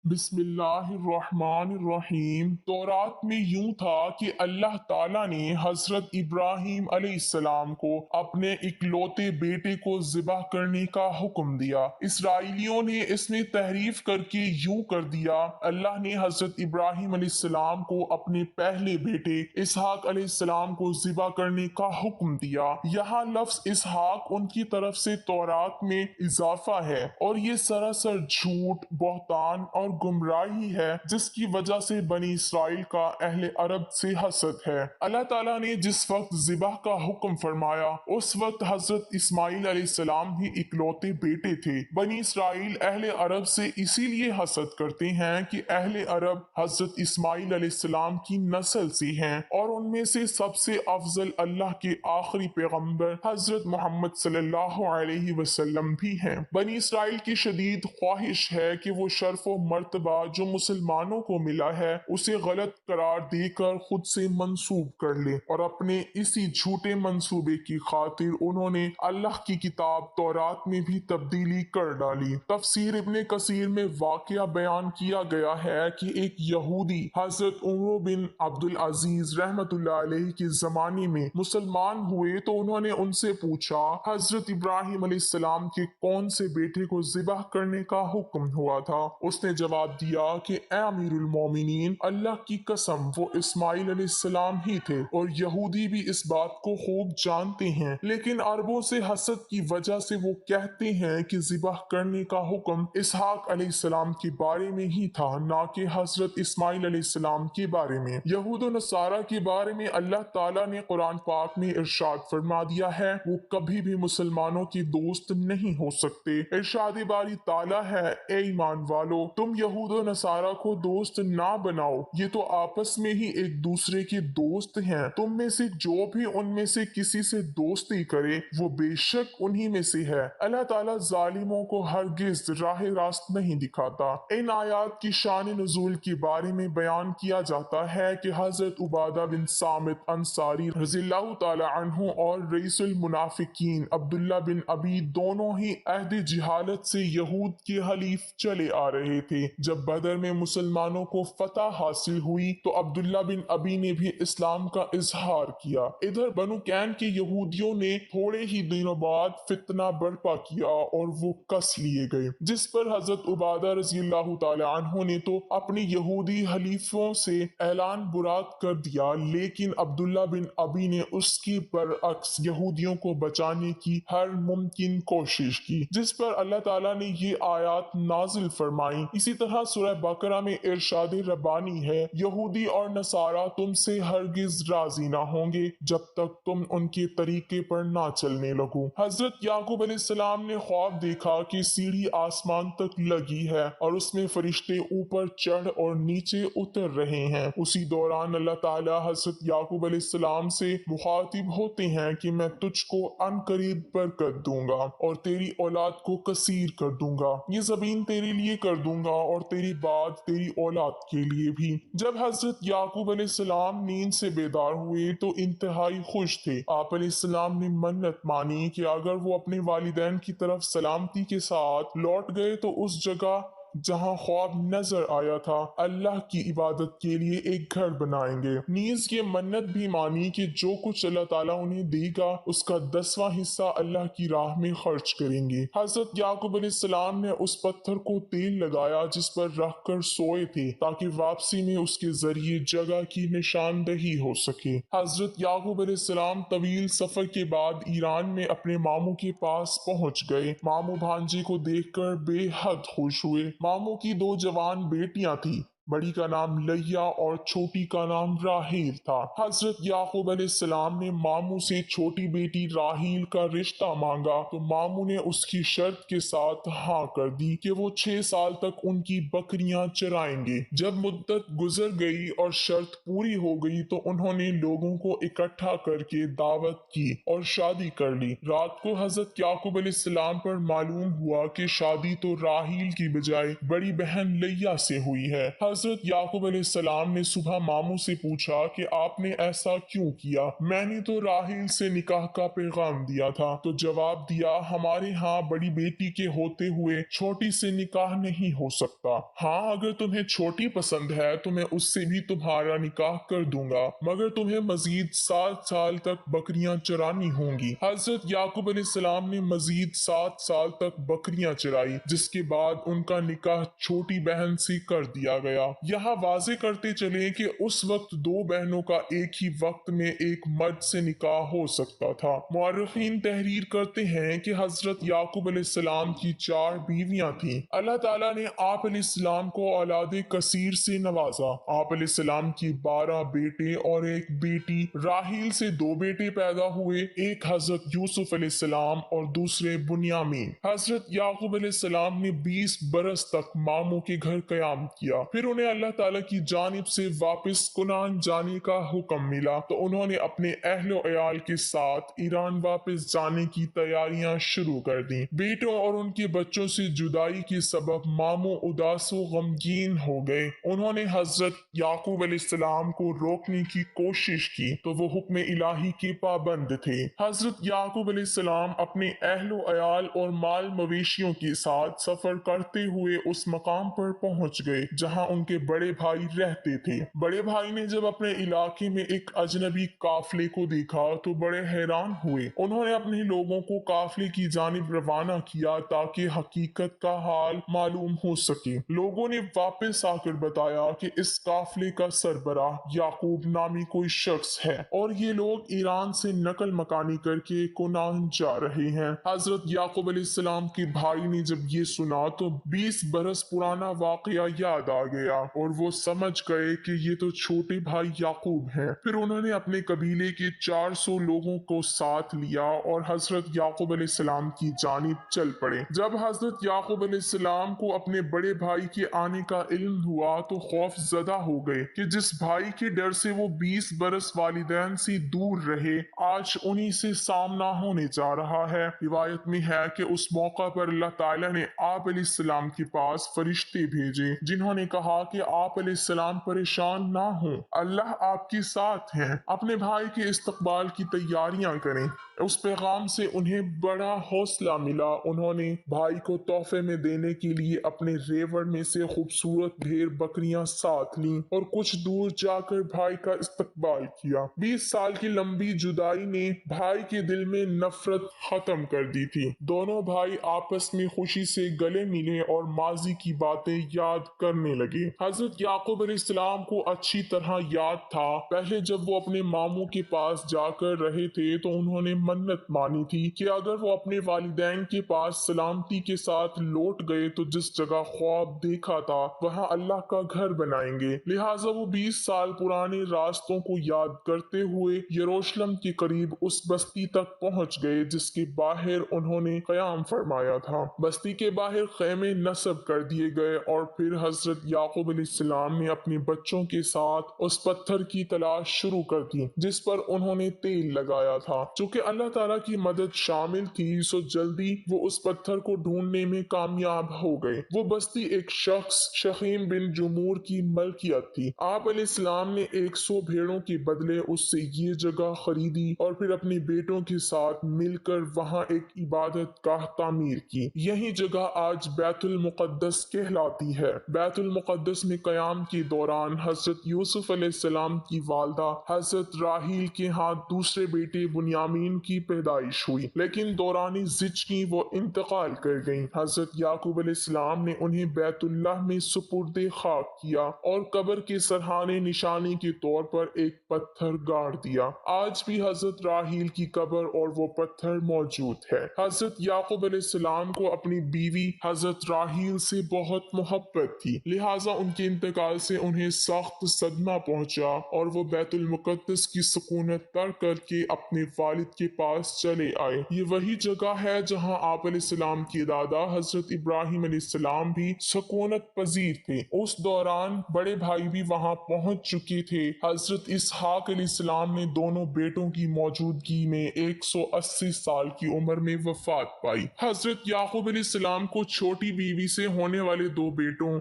بسم اللہ الرحمن الرحیم۔ تورات میں یوں تھا کہ اللہ تعالیٰ نے حضرت ابراہیم علیہ السلام کو اپنے اکلوتے بیٹے کو ذبح کرنے کا حکم دیا۔ اسرائیلیوں نے اس میں تحریف کر کے یوں کر دیا، اللہ نے حضرت ابراہیم علیہ السلام کو اپنے پہلے بیٹے اسحاق علیہ السلام کو ذبح کرنے کا حکم دیا۔ یہاں لفظ اسحاق ان کی طرف سے تورات میں اضافہ ہے اور یہ سراسر جھوٹ، بہتان اور گمراہی ہے جس کی وجہ سے بنی اسرائیل کا اہل عرب سے حسد ہے۔ اللہ تعالیٰ نے جس وقت ذبح کا حکم فرمایا اس وقت حضرت اسماعیل علیہ السلام ہی اکلوتے بیٹے تھے۔ بنی اسرائیل اہل عرب سے اسی لیے حسد کرتے ہیں کہ اہل عرب حضرت اسماعیل علیہ السلام کی نسل سے ہیں اور ان میں سے سب سے افضل اللہ کے آخری پیغمبر حضرت محمد صلی اللہ علیہ وسلم بھی ہیں۔ بنی اسرائیل کی شدید خواہش ہے کہ وہ شرف و مرتبہ جو مسلمانوں کو ملا ہے اسے غلط قرار دے کر خود سے منسوب کر لے، اور اپنے اسی جھوٹے منصوبے کی خاطر انہوں نے اللہ کی کتاب تورات میں بھی تبدیلی کر ڈالی۔ تفسیر ابن کثیر میں واقعہ بیان کیا گیا ہے کہ ایک یہودی حضرت عمر بن عبدالعزیز رحمت اللہ علیہ کے زمانے میں مسلمان ہوئے تو انہوں نے ان سے پوچھا حضرت ابراہیم علیہ السلام کے کون سے بیٹے کو ذبح کرنے کا حکم ہوا تھا؟ اس نے جواب دیا کہ اے امیر المومنین، اللہ کی قسم وہ اسماعیل علیہ السلام ہی تھے، اور یہودی بھی اس بات کو خوب جانتے ہیں، لیکن عربوں سے حسد کی وجہ سے وہ کہتے ہیں کہ ذبح کرنے کا حکم اسحاق علیہ السلام کے بارے میں ہی تھا، نہ کہ حضرت اسماعیل علیہ السلام کے بارے میں۔ یہود و نصارہ کے بارے میں اللہ تعالیٰ نے قرآن پاک میں ارشاد فرما دیا ہے وہ کبھی بھی مسلمانوں کے دوست نہیں ہو سکتے۔ ارشاد باری تعالیٰ ہے، اے ایمان والو، تم یہود و نصارہ کو دوست نہ بناؤ، یہ تو آپس میں ہی ایک دوسرے کے دوست ہیں۔ تم میں سے جو بھی ان میں سے کسی سے دوستی کرے وہ بے شک انہی میں سے ہے۔ اللہ تعالیٰ ظالموں کو ہرگز راہ راست نہیں دکھاتا۔ ان آیات کی شان نزول کے بارے میں بیان کیا جاتا ہے کہ حضرت عبادہ بن صامت انصاری رضی اللہ تعالی عنہ اور رئیس المنافقین عبداللہ بن ابی دونوں ہی عہد جہالت سے یہود کے حلیف چلے آ رہے تھے۔ جب بدر میں مسلمانوں کو فتح حاصل ہوئی تو عبداللہ بن ابی نے بھی اسلام کا اظہار کیا۔ ادھر بنو کین کے یہودیوں نے تھوڑے ہی دنوں بعد فتنہ برپا کیا اور وہ کس لیے گئے، جس پر حضرت عبادہ رضی اللہ تعالی عنہ نے تو اپنی یہودی حلیفوں سے اعلان برات کر دیا، لیکن عبداللہ بن ابی نے اس کے برعکس یہودیوں کو بچانے کی ہر ممکن کوشش کی، جس پر اللہ تعالیٰ نے یہ آیات نازل فرمائیں۔ اسی طرح سورہ بقرہ میں ارشاد ربانی ہے، یہودی اور نصارہ تم سے ہرگز راضی نہ ہوں گے جب تک تم ان کے طریقے پر نہ چلنے لگو۔ حضرت یعقوب علیہ السلام نے خواب دیکھا کہ سیڑھی آسمان تک لگی ہے اور اس میں فرشتے اوپر چڑھ اور نیچے اتر رہے ہیں۔ اسی دوران اللہ تعالیٰ حضرت یعقوب علیہ السلام سے مخاطب ہوتے ہیں کہ میں تجھ کو ان قریب برکت دوں گا اور تیری اولاد کو کثیر کر دوں گا، یہ زمین تیرے لیے کر دوں گا اور تیری بعد تیری اولاد کے لیے بھی۔ جب حضرت یعقوب علیہ السلام نیند سے بیدار ہوئے تو انتہائی خوش تھے۔ آپ علیہ السلام نے منت مانی کہ اگر وہ اپنے والدین کی طرف سلامتی کے ساتھ لوٹ گئے تو اس جگہ جہاں خواب نظر آیا تھا اللہ کی عبادت کے لیے ایک گھر بنائیں گے۔ نیز یہ منت بھی مانی کہ جو کچھ اللہ تعالیٰ انہیں دے گا اس کا 10واں حصہ اللہ کی راہ میں خرچ کریں گے۔ حضرت یعقوب علیہ السلام نے اس پتھر کو تیل لگایا جس پر رکھ کر سوئے تھے تاکہ واپسی میں اس کے ذریعے جگہ کی نشاندہی ہو سکے۔ حضرت یعقوب علیہ السلام طویل سفر کے بعد ایران میں اپنے ماموں کے پاس پہنچ گئے۔ ماموں بھانجے کو دیکھ کر بے حد خوش ہوئے۔ ماموں کی 2 جوان بیٹیاں تھیں، بڑی کا نام لیا اور چھوٹی کا نام راہیل تھا۔ حضرت یعقوب علیہ السلام نے ماموں سے چھوٹی بیٹی راہیل کا رشتہ مانگا تو ماموں نے اس کی شرط کے ساتھ ہاں کر دی کہ وہ 6 سال تک ان کی بکریاں چرائیں گے۔ جب مدت گزر گئی اور شرط پوری ہو گئی تو انہوں نے لوگوں کو اکٹھا کر کے دعوت کی اور شادی کر لی۔ رات کو حضرت یعقوب علیہ السلام پر معلوم ہوا کہ شادی تو راہیل کی بجائے بڑی بہن لیا سے ہوئی ہے۔ حضرت یعقوب علیہ السلام نے صبح ماموں سے پوچھا کہ آپ نے ایسا کیوں کیا؟ میں نے تو راحیل سے نکاح کا پیغام دیا تھا، تو جواب دیا ہمارے ہاں بڑی بیٹی کے ہوتے ہوئے چھوٹی سے نکاح نہیں ہو سکتا۔ ہاں اگر تمہیں چھوٹی پسند ہے تو میں اس سے بھی تمہارا نکاح کر دوں گا، مگر تمہیں مزید 7 سال تک بکریاں چرانی ہوں گی۔ حضرت یعقوب علیہ السلام نے مزید 7 سال تک بکریاں چرائی، جس کے بعد ان کا نکاح چھوٹی بہن سے کر دیا گیا۔ یہاں واضح کرتے چلیں کہ اس وقت 2 بہنوں کا ایک ہی وقت میں ایک مرد سے نکاح ہو سکتا تھا۔ مورخین تحریر کرتے ہیں کہ حضرت یعقوب علیہ السلام کی 4 بیویاں تھیں۔ اللہ تعالیٰ نے آپ علیہ السلام کو اولاد کثیر سے نوازا۔ آپ علیہ السلام کی 12 بیٹے اور ایک بیٹی، راحیل سے 2 بیٹے پیدا ہوئے، ایک حضرت یوسف علیہ السلام اور دوسرے بنیامین۔ حضرت یعقوب علیہ السلام نے 20 برس تک ماموں کے گھر قیام کیا، پھر انہیں اللہ تعالیٰ کی جانب سے واپس کنعان جانے کا حکم ملا تو انہوں نے اپنے اہل و عیال کے ساتھ ایران واپس جانے کی تیاریاں شروع کر دیں۔ بیٹوں اور ان کے بچوں سے جدائی کے سبب ماموں اداس و غمگین ہو گئے۔ انہوں نے حضرت یعقوب علیہ السلام کو روکنے کی کوشش کی تو وہ حکم الہی کے پابند تھے۔ حضرت یعقوب علیہ السلام اپنے اہل و عیال اور مال مویشیوں کے ساتھ سفر کرتے ہوئے اس مقام پر پہنچ گئے جہاں ان کے بڑے بھائی رہتے تھے۔ بڑے بھائی نے جب اپنے علاقے میں ایک اجنبی قافلے کو دیکھا تو بڑے حیران ہوئے۔ انہوں نے اپنے لوگوں کو قافلے کی جانب روانہ کیا تاکہ حقیقت کا حال معلوم ہو سکے۔ لوگوں نے واپس آ کر بتایا کہ اس قافلے کا سربراہ یعقوب نامی کوئی شخص ہے اور یہ لوگ ایران سے نقل مکانی کر کے کنعان جا رہے ہیں۔ حضرت یعقوب علیہ السلام کے بھائی نے جب یہ سنا تو 20 برس پرانا واقعہ یاد آ گیا اور وہ سمجھ گئے کہ یہ تو چھوٹے بھائی یعقوب ہیں۔ پھر انہوں نے اپنے قبیلے کے 400 لوگوں کو ساتھ لیا اور حضرت یعقوب علیہ السلام کی جانب چل پڑے۔ جب حضرت یعقوب علیہ السلام کو اپنے بڑے بھائی کے آنے کا علم ہوا تو خوف زدہ ہو گئے کہ جس بھائی کے ڈر سے وہ 20 برس والدین سے دور رہے، آج انہی سے سامنا ہونے جا رہا ہے۔ روایت میں ہے کہ اس موقع پر اللہ تعالیٰ نے آپ علیہ السلام کے پاس فرشتے بھیجے جنہوں نے کہا کہ آپ علیہ السلام پریشان نہ ہوں، اللہ آپ کے ساتھ ہیں، اپنے بھائی کے استقبال کی تیاریاں کریں۔ اس پیغام سے انہیں بڑا حوصلہ ملا۔ انہوں نے بھائی کو تحفے میں دینے کے لیے اپنے ریوڑ میں سے خوبصورت ڈھیر بکریاں ساتھ لیں اور کچھ دور جا کر بھائی کا استقبال کیا۔ 20 سال کی لمبی جدائی نے بھائی کے دل میں نفرت ختم کر دی تھی۔ دونوں بھائی آپس میں خوشی سے گلے ملے اور ماضی کی باتیں یاد کرنے لگے۔ حضرت یعقوب علیہ السلام کو اچھی طرح یاد تھا، پہلے جب وہ اپنے ماموں کے پاس جا کر رہے تھے تو انہوں نے منت مانی تھی کہ اگر وہ اپنے والدین کے پاس سلامتی کے ساتھ لوٹ گئے تو جس جگہ خواب دیکھا تھا وہاں اللہ کا گھر بنائیں گے۔ لہٰذا وہ 20 سال پرانے راستوں کو یاد کرتے ہوئے یروشلم کے قریب اس بستی تک پہنچ گئے جس کے باہر انہوں نے قیام فرمایا تھا۔ بستی کے باہر خیمے نصب کر دیے گئے اور پھر حضرت یعقوب علیہ السلام نے اپنے بچوں کے ساتھ اس پتھر کی تلاش شروع کر دی جس پر انہوں نے تیل لگایا تھا۔ چونکہ اللہ تعالیٰ کی مدد شامل تھی سو جلدی وہ اس پتھر کو ڈھونڈنے میں کامیاب ہو گئے۔ وہ بستی ایک شخص شخیم بن جمور کی ملکیت تھی۔ آپ علیہ السلام نے 100 بھیڑوں کے بدلے اس سے یہ جگہ خریدی اور پھر اپنے بیٹوں کے ساتھ مل کر وہاں ایک عبادت گاہ تعمیر کی۔ یہی جگہ آج بیت المقدس کہلاتی ہے۔ بیت المقدس میں قیام کے دوران حضرت یوسف علیہ السلام کی والدہ حضرت راحیل کے ہاں دوسرے بیٹے بنیامین کی پیدائش ہوئی، لیکن دوران زچگی وہ انتقال کر گئیں۔ حضرت یعقوب علیہ السلام نے انہیں بیت اللہ میں سپرد خاک کیا اور قبر کے سرہانے نشانی کے طور پر ایک پتھر گاڑ دیا۔ آج بھی حضرت راحیل کی قبر اور وہ پتھر موجود ہے۔ حضرت یعقوب علیہ السلام کو اپنی بیوی حضرت راحیل سے بہت محبت تھی، لہٰذا ان کے انتقال سے انہیں سخت صدمہ پہنچا اور وہ بیت المقدس کی سکونت ترک کر کے اپنے والد کے پاس چلے آئے۔ یہ وہی جگہ ہے جہاں آپ علیہ السلام کے دادا حضرت ابراہیم علیہ السلام بھی سکونت پذیر تھے۔ اس دوران بڑے بھائی بھی وہاں پہنچ چکے تھے۔ حضرت اسحاق علیہ السلام نے دونوں بیٹوں کی موجودگی میں 180 سال کی عمر میں وفات پائی۔ حضرت یعقوب علیہ السلام کو چھوٹی بیوی سے ہونے والے 2 بیٹوں